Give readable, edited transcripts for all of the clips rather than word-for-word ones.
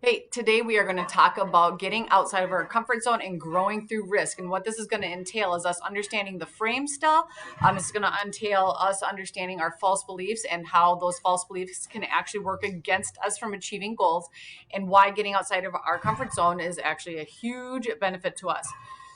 Hey, today we are going to talk about getting outside of our comfort zone and growing through risk. And what this is going to entail is us understanding the frame still. It's going to entail us understanding our false beliefs and how those false beliefs can actually work against us from achieving goals, and why getting outside of our comfort zone is actually a huge benefit to us.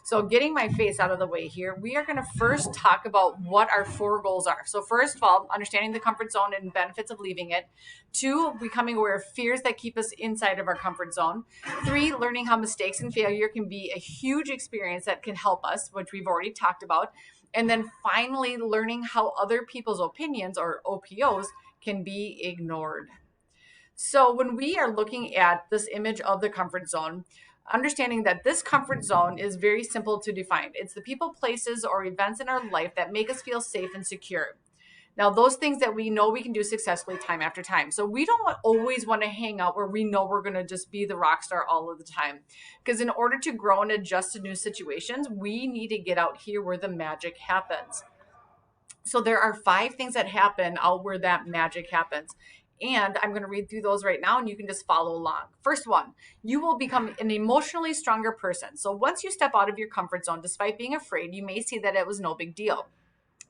So, getting my face out of the way here, we are going to first talk about what our four goals are. So, first of all, understanding the comfort zone and benefits of leaving it. Two, becoming aware of fears that keep us inside of our comfort zone. Three, learning how mistakes and failure can be a huge experience that can help us, which we've already talked about. And then finally, learning how other people's opinions, or OPOs, can be ignored. So when we are looking at this image of the comfort zone, understanding that this comfort zone is very simple to define. It's the people, places, or events in our life that make us feel safe and secure. Now, those things that we know we can do successfully time after time. So we don't always want to hang out where we know we're going to just be the rock star all of the time. Because in order to grow and adjust to new situations, we need to get out here where the magic happens. So there are 5 things that happen out where that magic happens. And I'm going to read through those right now and you can just follow along. First one, you will become an emotionally stronger person. So once you step out of your comfort zone, despite being afraid, you may see that it was no big deal.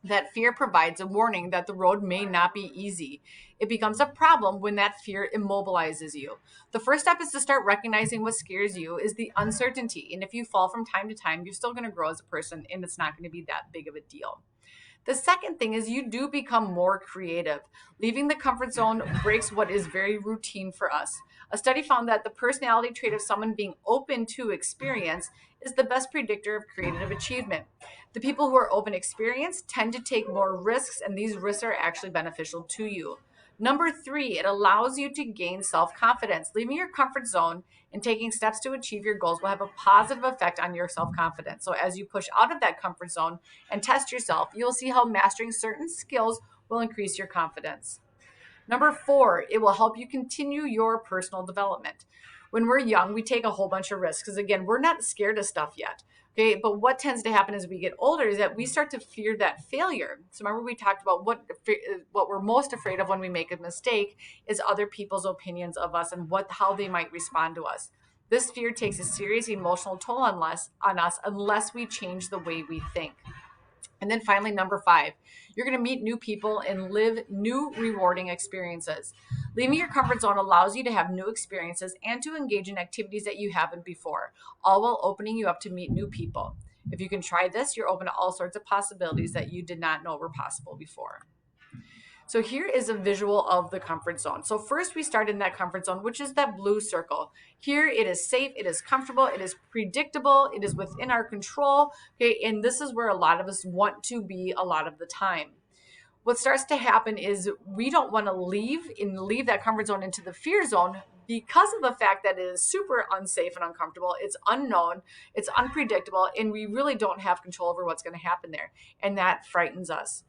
That fear provides a warning that the road may not be easy. It becomes a problem when that fear immobilizes you. The first step is to start recognizing what scares you is the uncertainty. And if you fall from time to time, you're still going to grow as a person and it's not going to be that big of a deal. The second thing is you do become more creative. Leaving the comfort zone breaks what is very routine for us. A study found that the personality trait of someone being open to experience is the best predictor of creative achievement. The people who are open to experience tend to take more risks, and these risks are actually beneficial to you. Number 3, it allows you to gain self confidence. Leaving your comfort zone and taking steps to achieve your goals will have a positive effect on your self confidence. So, as you push out of that comfort zone and test yourself, you'll see how mastering certain skills will increase your confidence. Number 4, it will help you continue your personal development. When we're young, we take a whole bunch of risks because, again, we're not scared of stuff yet. Okay, but what tends to happen as we get older is that we start to fear that failure. So remember, we talked about what we're most afraid of when we make a mistake is other people's opinions of us and how they might respond to us. This fear takes a serious emotional toll on us unless we change the way we think. And then finally, number 5, you're going to meet new people and live new rewarding experiences. Leaving your comfort zone allows you to have new experiences and to engage in activities that you haven't before, all while opening you up to meet new people. If you can try this, you're open to all sorts of possibilities that you did not know were possible before. So here is a visual of the comfort zone. So first we start in that comfort zone, which is that blue circle. Here it is safe, it is comfortable, it is predictable, it is within our control. Okay, and this is where a lot of us want to be a lot of the time. What starts to happen is we don't want to leave that comfort zone into the fear zone because of the fact that it is super unsafe and uncomfortable. It's unknown, it's unpredictable, and we really don't have control over what's going to happen there. And that frightens us.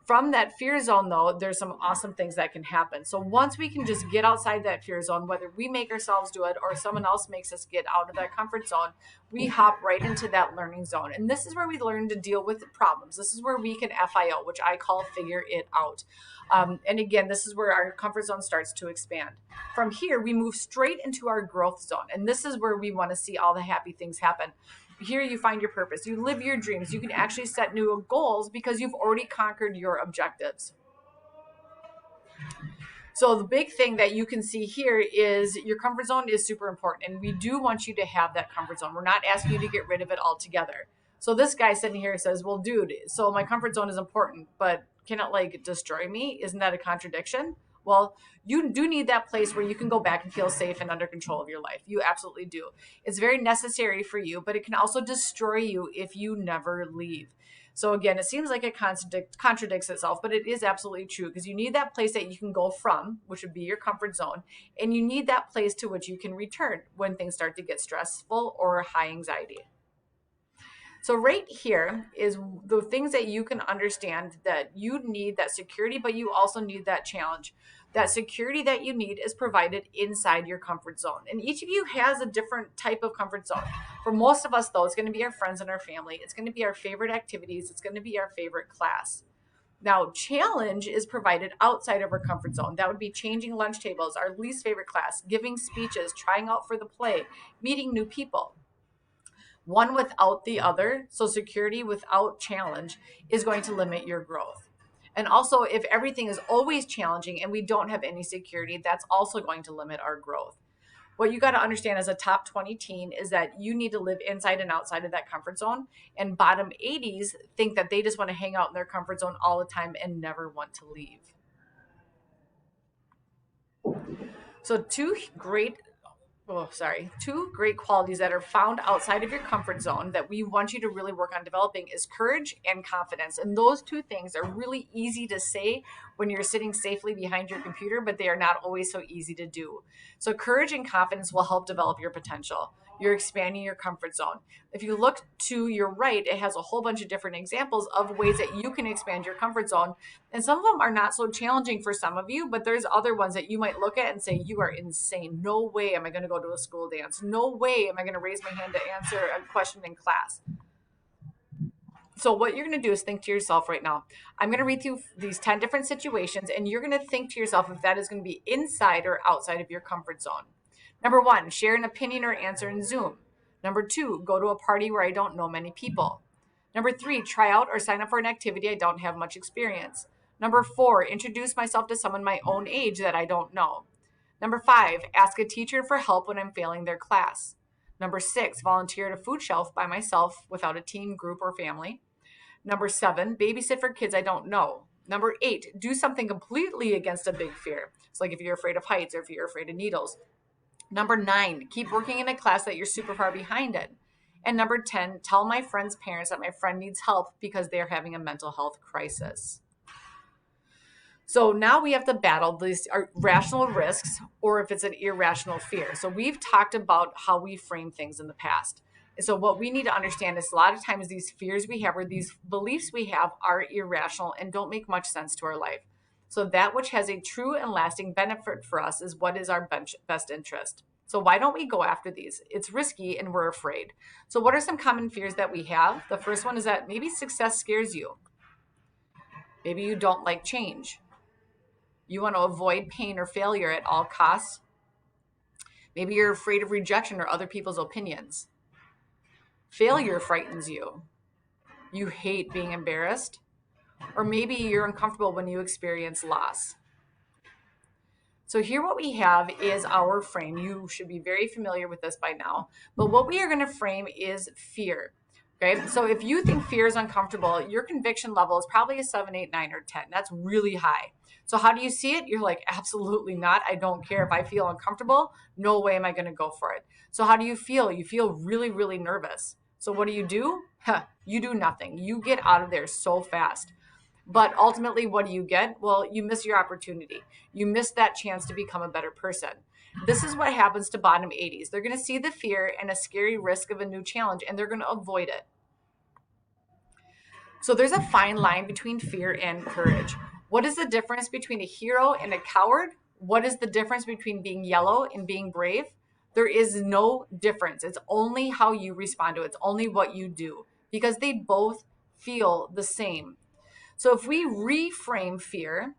From that fear zone, though, there's some awesome things that can happen. So once we can just get outside that fear zone, whether we make ourselves do it or someone else makes us get out of that comfort zone, we hop right into that learning zone. And this is where we learn to deal with problems. This is where we can FIO, which I call figure it out. And again, this is where our comfort zone starts to expand. From here, we move straight into our growth zone. And this is where we want to see all the happy things happen. Here you find your purpose. You live your dreams. You can actually set new goals because you've already conquered your objectives. So the big thing that you can see here is your comfort zone is super important. And we do want you to have that comfort zone. We're not asking you to get rid of it altogether. So this guy sitting here says, well, dude, so my comfort zone is important, but can it like destroy me? Isn't that a contradiction? Well, you do need that place where you can go back and feel safe and under control of your life. You absolutely do. It's very necessary for you, but it can also destroy you if you never leave. So again, it seems like it contradicts itself, but it is absolutely true because you need that place that you can go from, which would be your comfort zone, and you need that place to which you can return when things start to get stressful or high anxiety. So right here is the things that you can understand that you need that security, but you also need that challenge. That security that you need is provided inside your comfort zone. And each of you has a different type of comfort zone. For most of us, though, it's going to be our friends and our family. It's going to be our favorite activities. It's going to be our favorite class. Now, challenge is provided outside of our comfort zone. That would be changing lunch tables, our least favorite class, giving speeches, trying out for the play, meeting new people. One without the other, so security without challenge, is going to limit your growth. And also, if everything is always challenging and we don't have any security, that's also going to limit our growth. What you got to understand as a top 20 teen is that you need to live inside and outside of that comfort zone. And bottom 80s think that they just want to hang out in their comfort zone all the time and never want to leave. So two great qualities that are found outside of your comfort zone that we want you to really work on developing is courage and confidence. And those two things are really easy to say when you're sitting safely behind your computer, but they are not always so easy to do. So courage and confidence will help develop your potential. You're expanding your comfort zone. If you look to your right, it has a whole bunch of different examples of ways that you can expand your comfort zone. And some of them are not so challenging for some of you, but there's other ones that you might look at and say, you are insane. No way am I going to go to a school dance. No way am I going to raise my hand to answer a question in class. So what you're going to do is think to yourself right now, I'm going to read through these 10 different situations, and you're going to think to yourself if that is going to be inside or outside of your comfort zone. Number 1, share an opinion or answer in Zoom. Number 2, go to a party where I don't know many people. Number 3, try out or sign up for an activity I don't have much experience. Number 4, introduce myself to someone my own age that I don't know. Number 5, ask a teacher for help when I'm failing their class. Number 6, volunteer at a food shelf by myself without a team, group, or family. Number 7, babysit for kids I don't know. Number 8, do something completely against a big fear. It's like if you're afraid of heights or if you're afraid of needles. Number 9, keep working in a class that you're super far behind in. And number 10, tell my friend's parents that my friend needs help because they're having a mental health crisis. So now we have to battle these rational risks or if it's an irrational fear. So we've talked about how we frame things in the past. And so what we need to understand is a lot of times these fears we have or these beliefs we have are irrational and don't make much sense to our life. So that which has a true and lasting benefit for us is what is our best interest. So why don't we go after these? It's risky and we're afraid. So what are some common fears that we have? The first one is that maybe success scares you. Maybe you don't like change. You want to avoid pain or failure at all costs. Maybe you're afraid of rejection or other people's opinions. Failure frightens you. You hate being embarrassed. Or maybe you're uncomfortable when you experience loss. So here what we have is our frame. You should be very familiar with this by now. But what we are going to frame is fear. Okay, so if you think fear is uncomfortable, your conviction level is probably a 7, 8, 9, or 10. That's really high. So how do you see it? You're like, absolutely not. I don't care. If I feel uncomfortable, no way am I going to go for it. So how do you feel? You feel really, really nervous. So what do? You do nothing. You get out of there so fast. But ultimately, what do you get? Well, you miss your opportunity. You miss that chance to become a better person. This is what happens to bottom 80s. They're going to see the fear and a scary risk of a new challenge, and they're going to avoid it. So there's a fine line between fear and courage. What is the difference between a hero and a coward? What is the difference between being yellow and being brave? There is no difference. It's only how you respond to it. It's only what you do because they both feel the same. So if we reframe fear,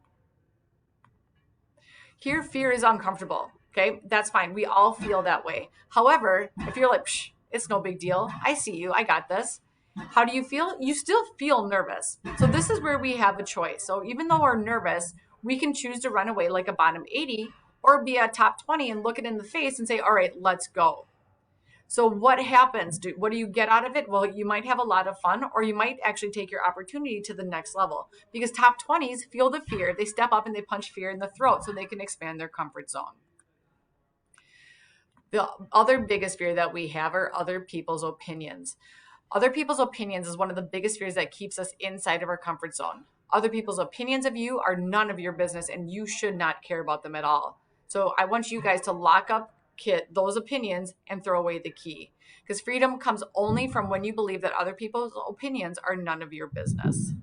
here fear is uncomfortable, okay? That's fine. We all feel that way. However, if you're like, it's no big deal. I see you. I got this. How do you feel? You still feel nervous. So this is where we have a choice. So even though we're nervous, we can choose to run away like a bottom 80 or be a top 20 and look it in the face and say, all right, let's go. So what happens? What do you get out of it? Well, you might have a lot of fun, or you might actually take your opportunity to the next level because top 20s feel the fear. They step up and they punch fear in the throat so they can expand their comfort zone. The other biggest fear that we have are other people's opinions. Other people's opinions is one of the biggest fears that keeps us inside of our comfort zone. Other people's opinions of you are none of your business and you should not care about them at all. So I want you guys to lock up those opinions and throw away the key because freedom comes only from when you believe that other people's opinions are none of your business.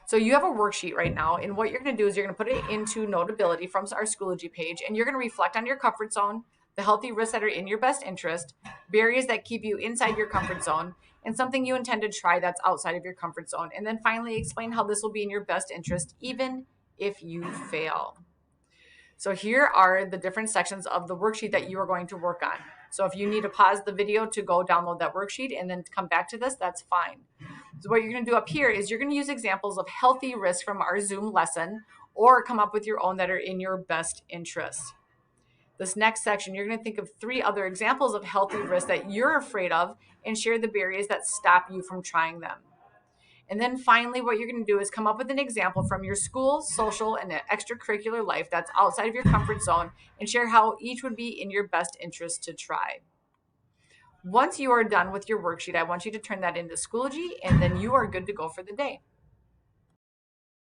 So you have a worksheet right now, and what you're going to do is you're going to put it into Notability from our Schoology page, and you're going to reflect on your comfort zone, the healthy risks that are in your best interest, barriers that keep you inside your comfort zone, and something you intend to try that's outside of your comfort zone. And then finally, explain how this will be in your best interest, even if you fail. So here are the different sections of the worksheet that you are going to work on. So if you need to pause the video to go download that worksheet and then come back to this, that's fine. So what you're going to do up here is you're going to use examples of healthy risks from our Zoom lesson, or come up with your own that are in your best interest. This next section, you're going to think of 3 other examples of healthy risks that you're afraid of and share the barriers that stop you from trying them. And then finally, what you're going to do is come up with an example from your school, social, and extracurricular life that's outside of your comfort zone and share how each would be in your best interest to try. Once you are done with your worksheet, I want you to turn that into Schoology, and then you are good to go for the day.